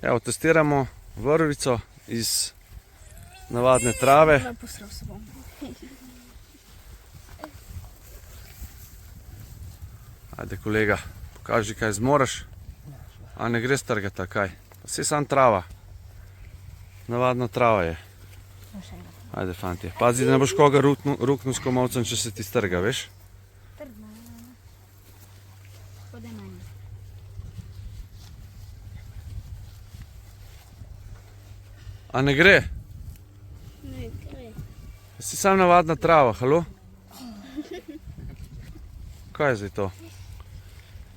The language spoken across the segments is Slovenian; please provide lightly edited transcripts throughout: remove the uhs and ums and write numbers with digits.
Evo, testiramo vrvico iz navadne trave. Ajde kolega, pokaži kaj zmoreš. A ne gre strgati, kaj? Vse sam trava. Navadna trava je. Ajde fantje, pazi, da ne boš koga ruknil s komolcem, če se ti strga, veš? A ne gre? Ne gre. Si sam navadna trava, halo? Kaj je zdaj to?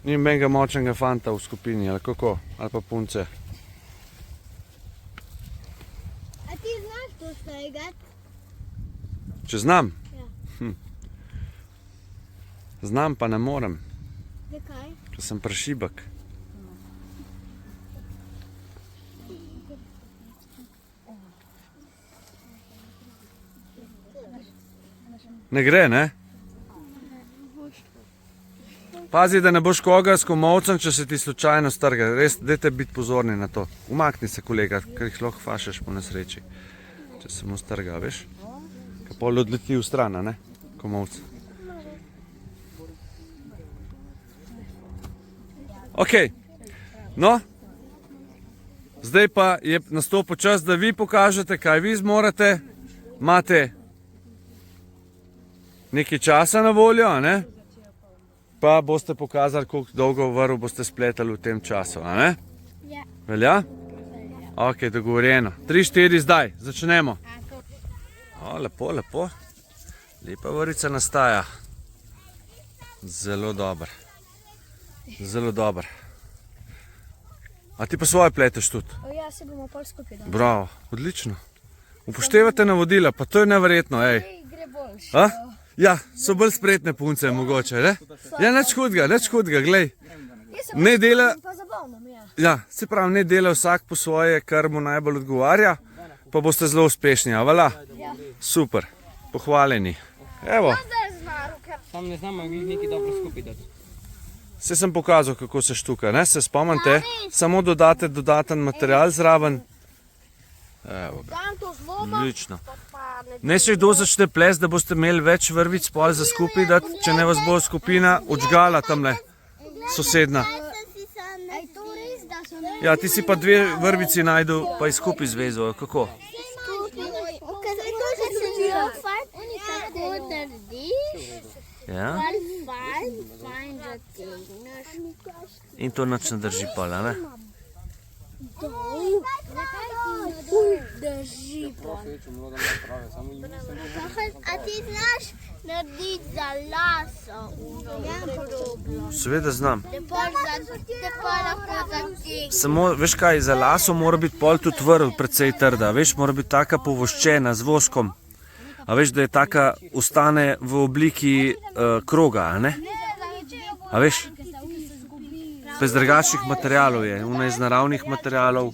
Ni menega močnega fanta v skupini, ali kako? Ali pa punce? A ti znaš to strgati? Če znam? Ja. Znam, pa ne morem, Zakaj? ker sem prešibek. Ne gre, ne? Pazi, da ne boš koga s komolcem, če se ti slučajno strga. Res, dajte biti pozorni na to. Umakni se, kolega, ker jih lahko fašeš po nesreči. Če se mu strga, veš? Ker pol odleti v stran, ne? Komolc. Ok. No. Zdaj pa je nastopil čas, da vi pokažete, kaj vi zmorete. Imate nekaj časa na voljo, ne? Pa boste pokazali, koliko dolgo vrv boste spletali v tem času, a ne? Ja. Velja? Ok, dogovorjeno. 3-4 zdaj, začnemo. O, lepo, lepo. Lepa vrvica nastaja. Zelo dober. Zelo dober. A ti pa svoje pleteš tudi? Ja, se bomo pol skupaj dali. Bravo, odlično. Upoštevate navodila, pa to je neverjetno, ej. Gre boljš. A? Ja, so bolj spretne punce mogoče, ne? Ja, nič hudega, glej. Ne dela, Pa zabavno mi je. ja, se pravi, ne dela vsak po svoje, kar mu najbolj odgovarja, pa boste zelo uspešni, a vala? Ja. Super, pohvaljeni. Evo, Zdaj zna roke. Sam ne znam, ali nekaj dobro skupaj dati. se sem pokazal, kako se štuka, ne? Se spomnite? Samo dodate dodaten material zraven. Evo ga, Dam to zlobo, odlično. pa ne... Ne se kdo začne ples, da boste imeli več vrvic pol za skupaj dati, če ne vas bo skupina odžgala tamle, sosedna. Aj to res, da so ne... Ja, ti si pa dve vrvici najdu, pa jih skupaj zvezo, kako? Kaj to, že se ti tako drdiš, Ja? fajn zategneš. In to nič ne drži pol, a ne? Drži pa. A ti znaš narediti za laso? Seveda znam. Te pa lahko zategneš. Samo, veš kaj, za laso mora biti pol tudi vrv precej trda, veš, mora biti taka povoščena z voskom. A veš, da je taka, ostane v obliki kroga, a ne? A veš? Bez drugačnih materialov je, ona je iz naravnih materialov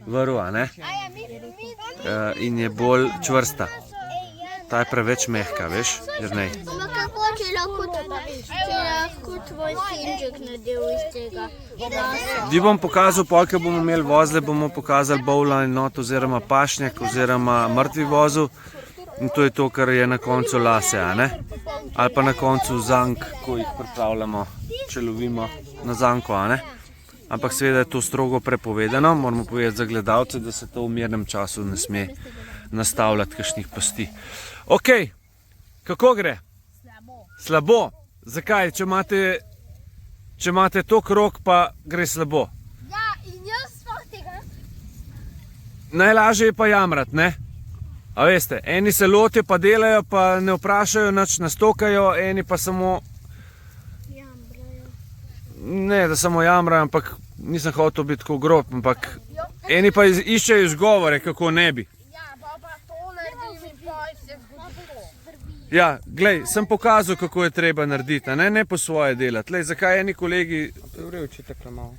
vrv, a ne? In je bolj čvrsta. Ta je preveč mehka, veš, Jernej? Ma kako če lahko tvoj sinček nadel iz tega lasa? Di bom pokazal, pol, ko bomo imeli vozle, bomo pokazali bovla enot oziroma pašnjak oziroma mrtvi vozu. In to je to, kar je na koncu lase, a ne? Ali pa na koncu zank, ko jih pripravljamo, če lovimo na zanko, a ne? Ampak seveda je to strogo prepovedano, moramo povedati za gledalce, da se to v mirnem času ne sme nastavljati kakšnih pasti. Ok, kako gre? Slabo. Zakaj? Če imate tok rok, pa gre slabo. Ja, in jaz sploh tega. Najlažje je pa jamrati, ne? A veste, eni se lotijo, pa delajo, pa ne vprašajo, nič nastokajo, eni pa samo, ne da samo jamrajo, ampak nisem hotel biti tako grob, ampak eni pa iščejo izgovore, kako ne bi. Ja, pa to naredim in pa se zgodi. Ja, glej, sem pokazal, kako je treba narediti, a ne po svoje delati. Lej, zakaj eni kolegi, Vreči takle malo.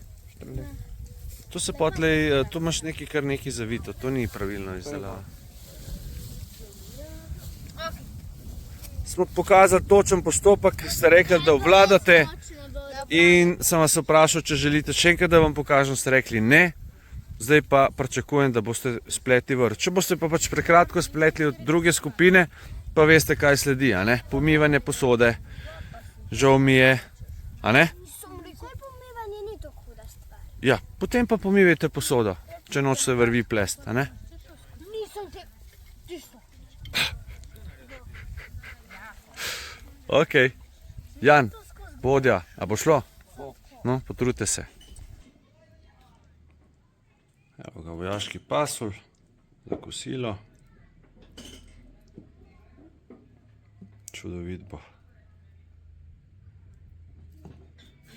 to se potlej, tu imaš nekaj kar nekaj zavito, to ni pravilno izdelava. Smo pokazali točen postopek, ste rekli, da obvladate in sem vas vprašal, če želite še enkrat, da vam pokažem, ste rekli ne. zdaj pa pričakujem, da boste spletli vrt. Če boste pa pač prekratko spletli od druge skupine, pa veste, kaj sledi, a ne? Pomivanje posode, žal mi je, a ne? Pomivanje ni tako huda stvar. Ja, potem pa pomivajte posodo, če nočete vrvi plest, a ne? Nisem te... Tisto. Ok. Jan, vodja, a bo šlo? No, potrudite se. Evo ga vojaški pasulj za kosilo. Čudovit bo.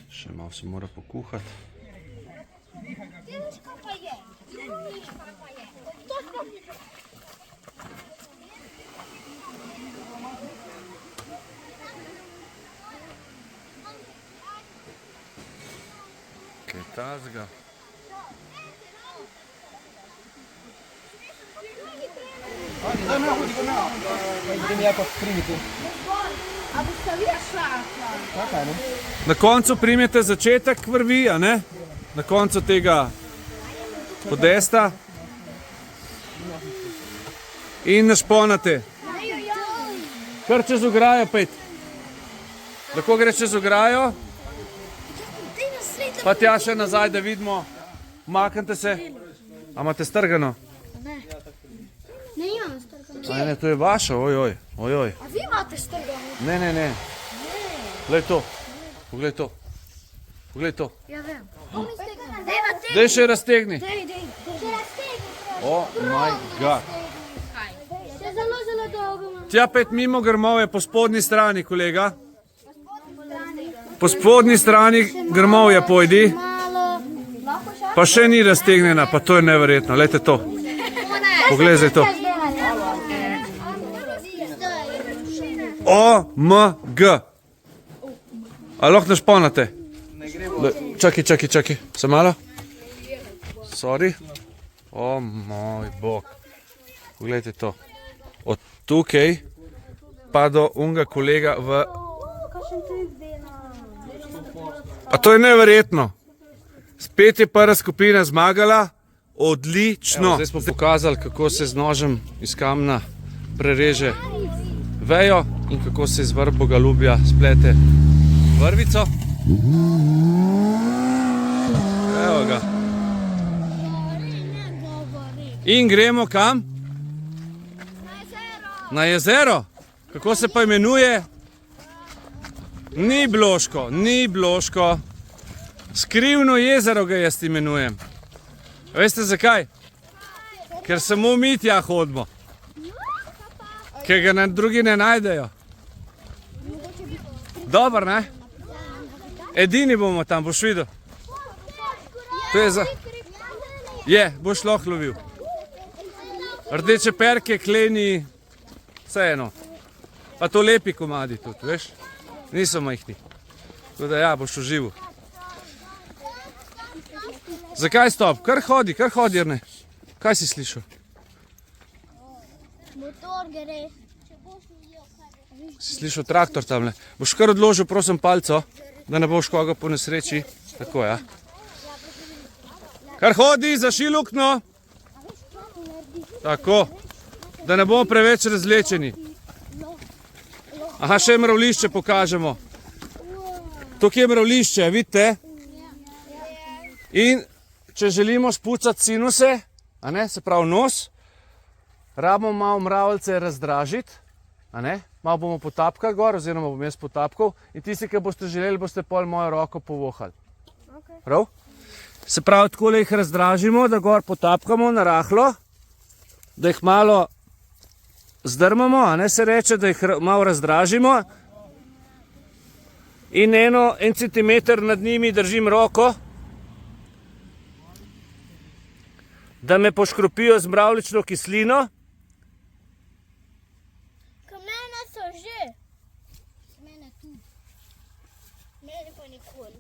Še malo se mora pokuhati. Kaj tazga? Idem ja pa primiti. Na koncu primete začetek vrvi, a ne? Na koncu tega podesta. In našponate. Kar čez ograjo pet. Lahko gre čez ograjo. Pa tja še nazaj, da vidimo. Umaknite se. A imate strgano? Ne imam strgano. Ne, to je vaše, ojoj. A vi imate strgano? Ne. Poglej to. Poglej to. Poglej to. Ja vem. Daj še raztegni. Dej. Še raztegni. Oh my god. Še zelo dolgo imam. Tja pet mimo grmove po spodnji strani, kolega. Po spodnji strani grmovja pojdi. Pa še ni raztegnjena, pa to je neverjetno. Glejte to. Poglej zdaj to. OMG. A lahko našponate? Čakaj. Se malo? Sorry. O moj bog. Poglejte to. Od tukaj pa do unga kolega v... A to je neverjetno. Spet je prva skupina zmagala. Odlično. Evo, zdaj smo pokazali, kako se z nožem iz kamna prereže vejo in kako se iz vrbogalubja splete vrvico. Evo ga. In gremo kam? Na jezero. Kako se pa imenuje? Ni Bloško. Skrivno jezero ga jaz imenujem. Veste zakaj? Ker samo mi tja hodimo. Ker ga na drugi ne najdejo. Dobar, ne? Edini bomo tam, boš videl. To je za... Je, boš lahko lovil. Rdeče perke, kleni, vseeno. Pa to lepi komadi tudi, veš? Niso majhni. Tako da ja, boš užival. Zakaj stop? Kar hodi, Jerne. Kaj si slišal? Motor gre. Si slišal traktor tamle? Boš kar odložil, prosim, palco, da ne boš koga po nesreči. Tako, ja. Kar hodi, zašij luknjo. Tako. Da ne bomo preveč razlečeni. Aha, še mravlišče pokažemo. Tukaj je mravlišče, vidite? In če želimo spucati sinuse, a ne, se pravi nos, rabimo malo mravljice razdražiti, a ne, malo bomo potapkali gor, oziroma bom jaz potapkal in tisti, ki boste želeli, boste pol mojo roko povohali. Prav? Se pravi, takole jih razdražimo, da gor potapkamo na rahlo, da jih malo zdrmamo, a ne, se reče, da jih malo razdražimo in en centimeter nad njimi držim roko, da me poškropijo z mravljično kislino. Mene so že. Mene tu. Mene pa nikoli.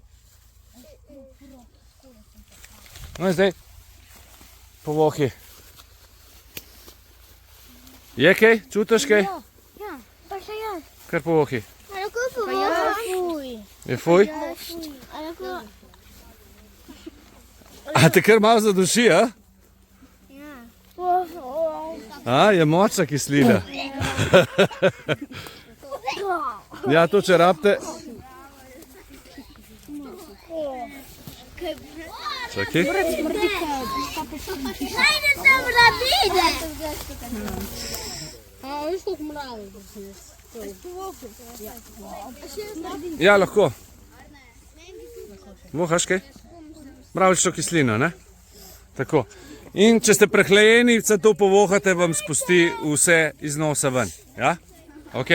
No in zdaj, povohi. Je kaj? Čutiš kaj? Ja, pa še jaz. Kar povohi. A lahko povoha? Fuj. Je fuj? A lahko... A te kar malo zaduši, a? A, je močna kislina. Ja, to če rabite. Čakaj. Ajde tam rabide! Ja, lahko. Vohaš kaj? Mravljično kislino, ne? Tako. In če ste prehlajeni, se to povohate, vam spusti vse iz nosa ven. Ja? Ok?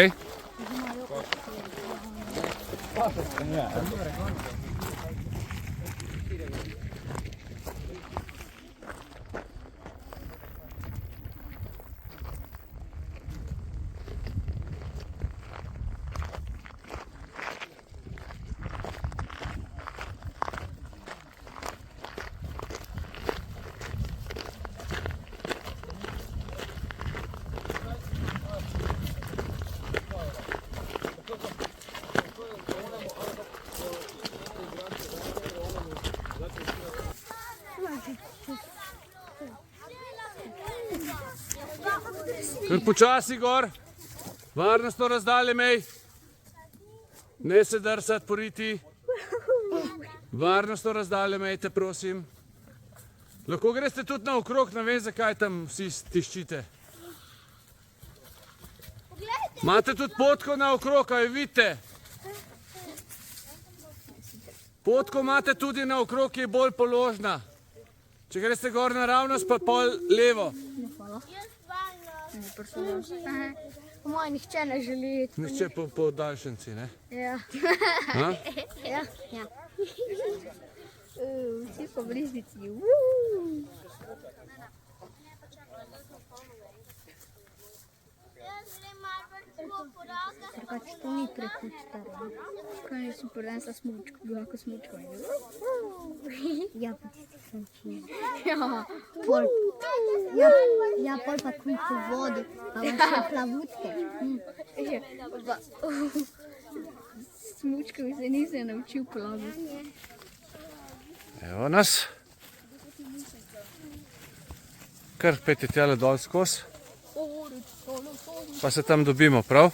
Kar počasi gor, varnostno razdalje mej, ne se drsati, poriti, varnostno razdalje mejte, prosim. Lahko greste tudi naokrog, ne vem zakaj tam vsi tiščite. Imate tudi potko naokrog, a jo vidite? Potko imate tudi naokrog, ki je bolj položna. Če greste gor naravnost, pa pol levo. Po mojem nihče ne želi. Nihče po daljšanci, ne? Ja. Ha? Ja. Vsi po bližnici. Drugače to ni prehud staro. Kaj je super, danes sa smučko, lahko smučko. Ja, pa ti smuči. Ja, pol pa kuj po vodi, pa še plavutke. Smučko se nisem naučil plavati. Evo nas. Kar peti tjale dol skozi. Pa se tam dobimo, prav?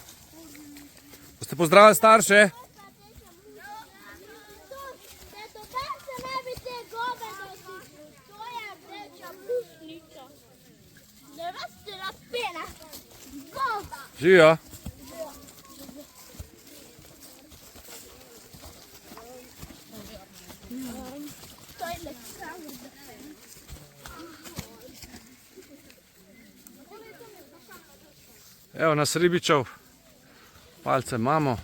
Boste pozdravili starše? Živijo. Evo nas ribičev, palce imamo,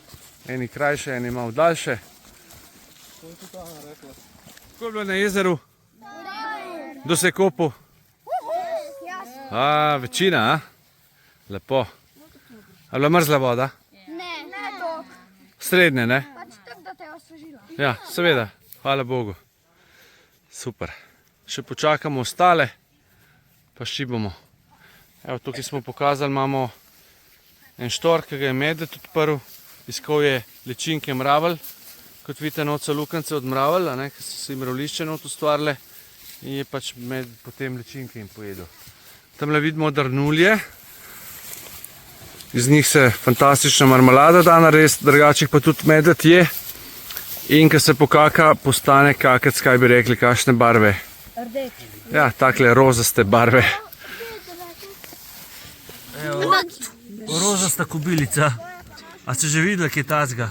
eni krajše, eni malo daljše. Kako je bilo na jezeru? Kdo se je kopal? Večina, a? Lepo. A bila mrzla voda? Ne toliko. Srednje, ne? Pač tako, da te je osvežila. Ja, seveda, hvala Bogu. Super. Še počakamo ostale, pa šibamo. Evo, tukaj smo pokazali, imamo en štor, ki ga je medved odprl, iskal je ličinke mravelj, kot vidite, not so lukance od mravelj, ki so se jim mravlišče not ustvarile in je pač medved potem ličinke jim pojedel. Tamle vidimo drnulje, iz njih se fantastična marmelada da narediti, drugačih pa tudi medved je in ko se pokaka, postane kakec, kaj bi rekli, kakšne barve. Rdeč. Ja, takle rozaste barve. Rozasta kobilica. A ste že videli, kje je tacga?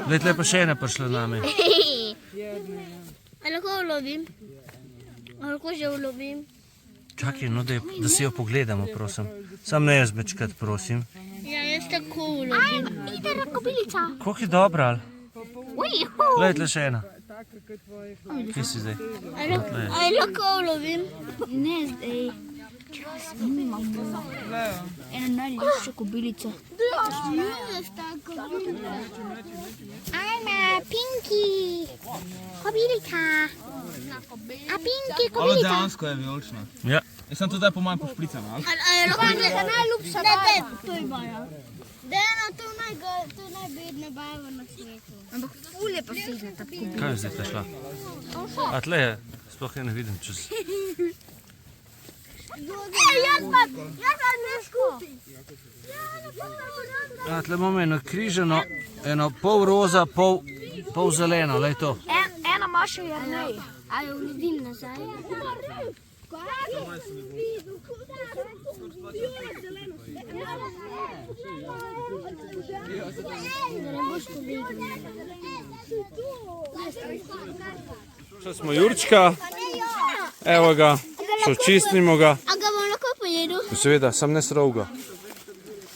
Gled, lepa še ena prišla name. A lahko ulovim? A lahko že ulovim? Čakaj, no da si jo pogledamo, prosim. Sam ne jaz večkrat, prosim. Ja, jaz tako ulovim. Ide kobilica. Koliko je dobra, ali? Gled, le še ena. Kje si zdaj? A lahko ulovim? Ne zdaj. Čas nimam. Ena najljubša kobilica. Ajme, Pinky. Kobilica. A Pinky, Ali kobilica. dejansko je vijolična? Ja. Jaz sem tudi po manj pošpricam, ali? A je lahko najljubša. Ne, to je moja. Dej nam to je najbedna bajva na svetu. Ampak ful je posebna ta kubika. Kaj je zdaj ta šla? A tle je, sploh je ne vidim čez. Jaz pa ne skupaj. Ja, tle imamo eno križano, eno pol roza, pol zeleno, lej to. Ena maša je nej. A jo uredim nazaj? Še smo Jurčka, evo ga, še očistimo ga. A ga bom lahko pojedel? Seveda, sam ne srov ga.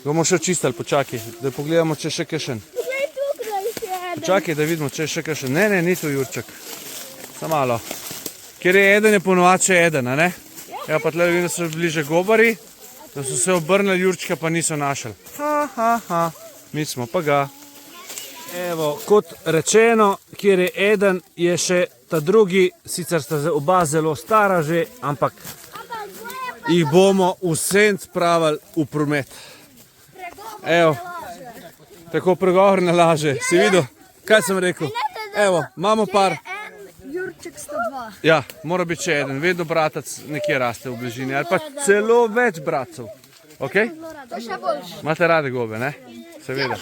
Ga bomo še očistili, počakaj, da pogledamo, če je še kakšen. Počakaj, da vidimo, če je še kakšen. Ne, ni to Jurček. Samo malo. Ker je eden, je ponovadi še eden, a ne? Ja, pa tle vidim, da so bili že gobari, da so se obrnili Jurčka, pa niso našli. Mi smo pa ga. Evo, kot rečeno, kjer je eden, je še ta drugi, sicer sta oba zelo stara že, ampak jih bomo vsem spravili v promet. Evo, tako pregovor ne laže. Si videl, kaj sem rekel? Evo, imamo par. Jurček 102. Ja, mora biti še eden, vedno bratac nekje raste v bližini, ali pa celo več bratcev. Ok? To še boljše. Imate rade gobe, ne? Seveda.